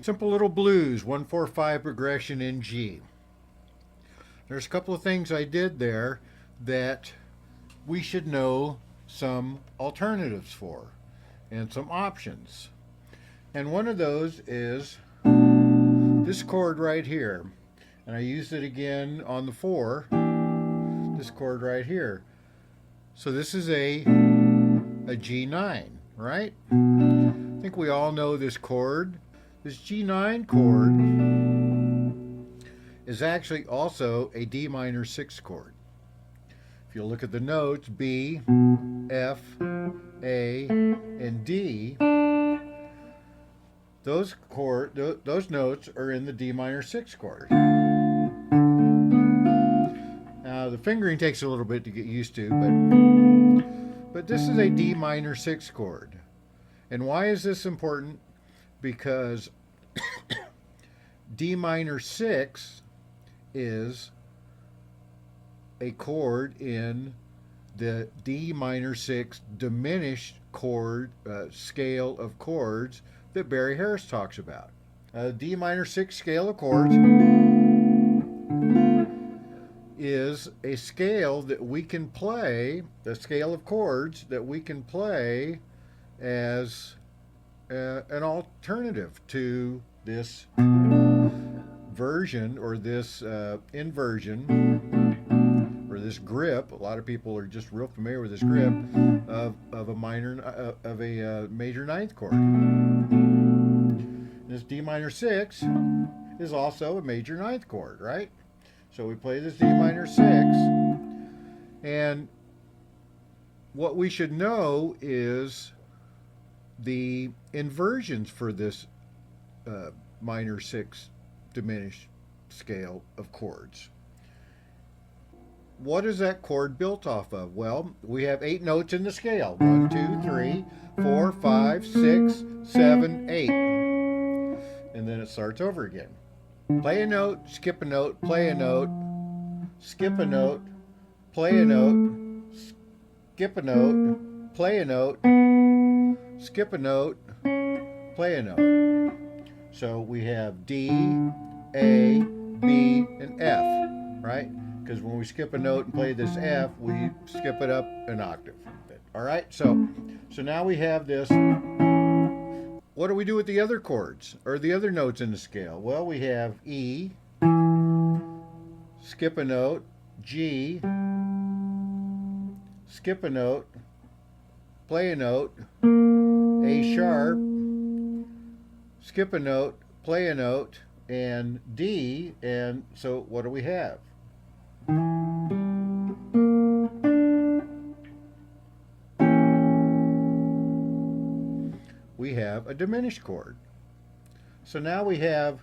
Simple little blues, 1-4-5 progression in G. There's a couple of things I did there that we should know some alternatives for and some options. And one of those is this chord right here. And I used it again on the 4, this chord right here. So this is a G9, right? I think we all know this chord. This G9 chord is actually also a D minor 6 chord. If you look at the notes, B, F, A, and D, those notes are in the D minor 6 chord. Now the fingering takes a little bit to get used to, but this is a D minor 6 chord. And why is this important? Because D minor 6 is a chord in the D minor 6 diminished chord scale of chords that Barry Harris talks about. D minor 6 scale of chords is a scale that we can play, the scale of chords that we can play as an alternative to this version or this inversion or this grip. A lot of people are just real familiar with this grip of a major ninth chord. This D minor 6 is also a major ninth chord, right? So we play this D minor 6, and what we should know is the inversions for this minor 6 diminished scale of chords. What is that chord built off of? Well, we have 8 notes in the scale. 1, 2, 3, 4, 5, 6, 7, 8. And then it starts over again. Play a note, skip a note, play a note, skip a note, play a note, skip a note, play a note, skip a note, play a note. So we have D, A, B, and F, right? Because when we skip a note and play this F, we skip it up an octave. All right, so now we have this. What do we do with the other chords or the other notes in the scale? Well, we have E, skip a note, G, skip a note, play a note, A sharp, skip a note, play a note, and D. And so what do we have? We have a diminished chord. So now we have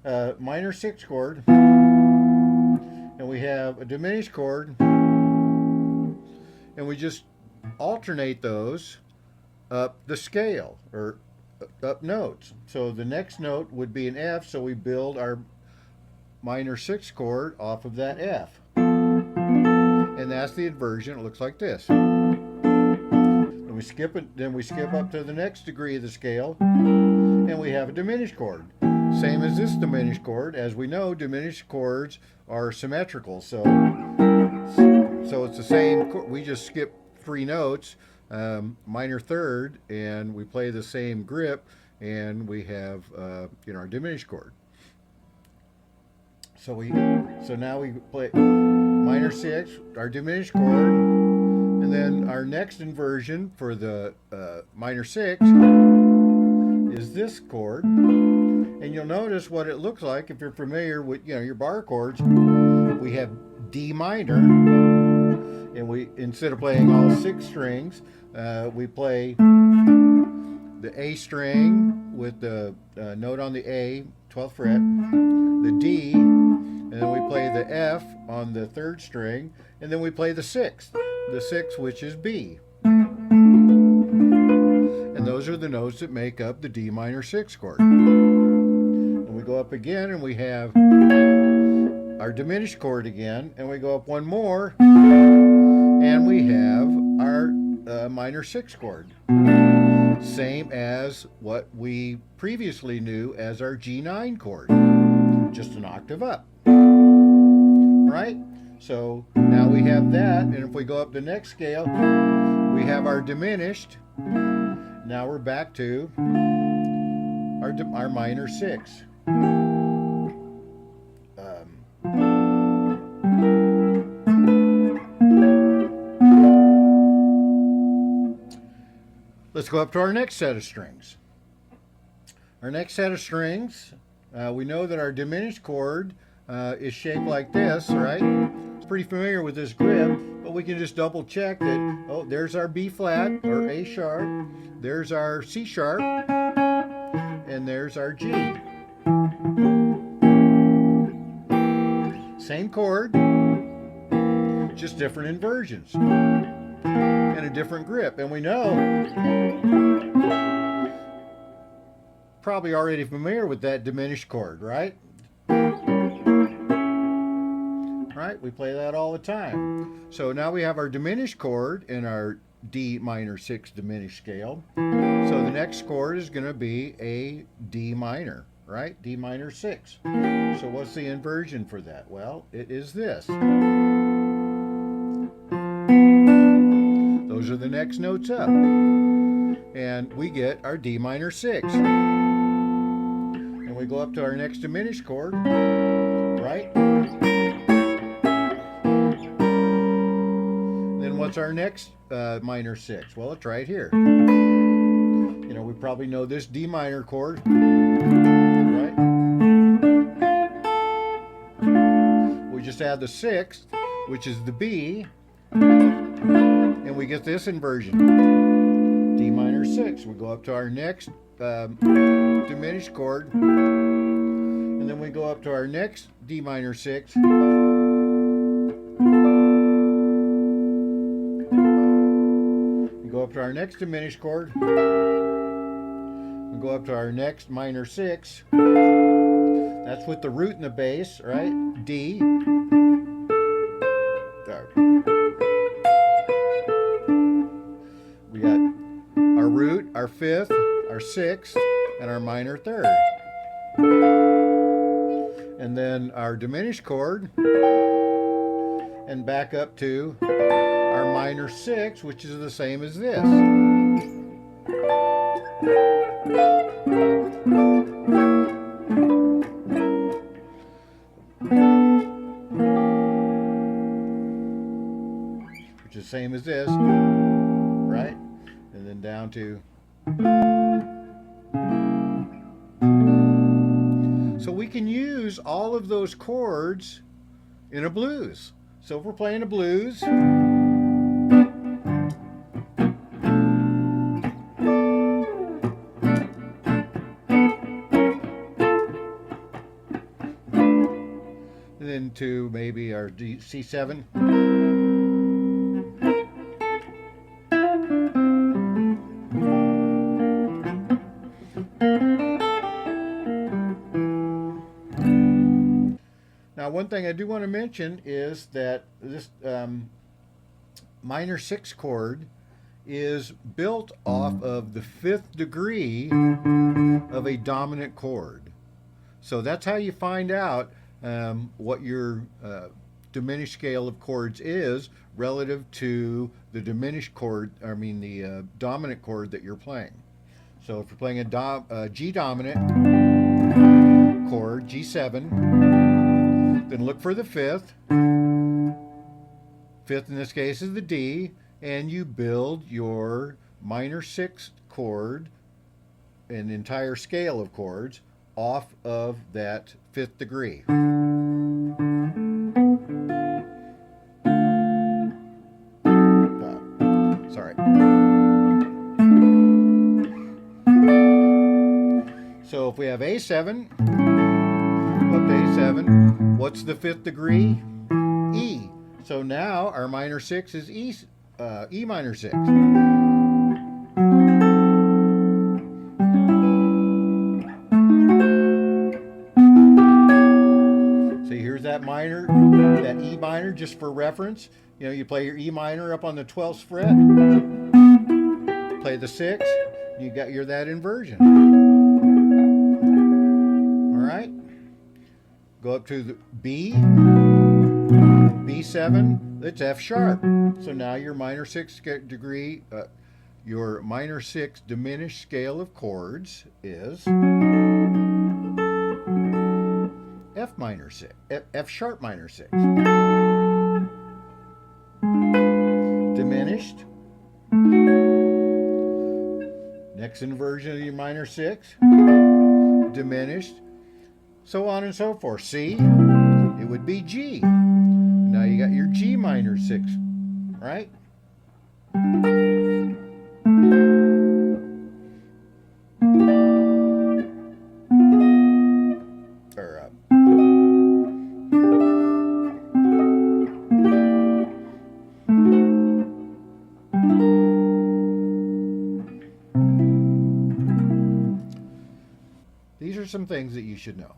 a minor 6 chord, and we have a diminished chord, and we just alternate those up the scale, or up notes. So the next note would be an F, so we build our minor 6 chord off of that F. And that's the inversion. It looks like this. We skip it, then we skip up to the next degree of the scale, and we have a diminished chord. Same as this diminished chord. As we know, diminished chords are symmetrical, so it's the same. We just skip 3 notes, minor third, and we play the same grip, and we have our diminished chord. So now we play minor 6, our diminished chord. And then our next inversion for the minor 6 is this chord. And you'll notice what it looks like if you're familiar with your bar chords. We have D minor, and we, instead of playing all 6 strings, we play the A string with the note on the A, 12th fret, the D, and then we play the F on the 3rd string, and then we play the 6th. The 6th, which is B. And those are the notes that make up the D minor 6 chord. And we go up again, and we have our diminished chord again, and we go up one more, and we have our minor 6 chord. same as what we previously knew as our G9 chord, just an octave up, right? So now we have that, and if we go up the next scale, we have our diminished. Now we're back to our minor 6. Let's go up to our next set of strings. Our next set of strings, we know that our diminished chord is shaped like this, right? It's pretty familiar with this grip, but we can just double check that, oh, there's our B flat or A sharp, there's our C sharp, and there's our G. Same chord, just different inversions and a different grip. And we know, probably already familiar with that diminished chord, right? Right? We play that all the time. So now we have our diminished chord in our D minor 6 diminished scale. So the next chord is going to be a D minor, right? D minor 6. So what's the inversion for that? Well, it is this. Those are the next notes up. And we get our D minor 6. And we go up to our next diminished chord, right? Then what's our next minor 6? Well, it's right here. You know, we probably know this D minor chord, right? We just add the 6th, which is the B, and we get this inversion, D minor 6. We go up to our next diminished chord, and then we go up to our next D minor 6. We go up to our next diminished chord. We go up to our next minor 6. That's with the root and the bass, right? D. There. We got our root, our 5th, our 6th, and our minor 3rd. And then our diminished chord, and back up to our minor 6, which is the same as this. Which is the same as this, right? And then down to. So we can use all of those chords in a blues. So if we're playing a blues, and then to maybe our C7. Now, one thing I do want to mention is that this minor 6 chord is built off of the 5th degree of a dominant chord. So that's how you find out what your diminished scale of chords is relative to the diminished chord, the dominant chord that you're playing. So if you're playing a G dominant chord, G7, then look for the 5th. 5th in this case is the D, and you build your minor 6th chord, an entire scale of chords, off of that 5th degree. Sorry. So if we have A7, up to A7, what's the 5th degree? E. So now our minor 6 is E minor 6. So here's that minor, that E minor, just for reference. You know, you play your E minor up on the 12th fret, play the 6, You got that inversion. All right. Go up to the B, B7. It's F sharp. So now your minor 6 degree, your minor 6 diminished scale of chords is F minor 6, F sharp minor 6. Diminished. Next inversion of your minor 6. Diminished. So on and so forth. C, it would be G. Now you got your G minor 6, right? These are some things that you should know.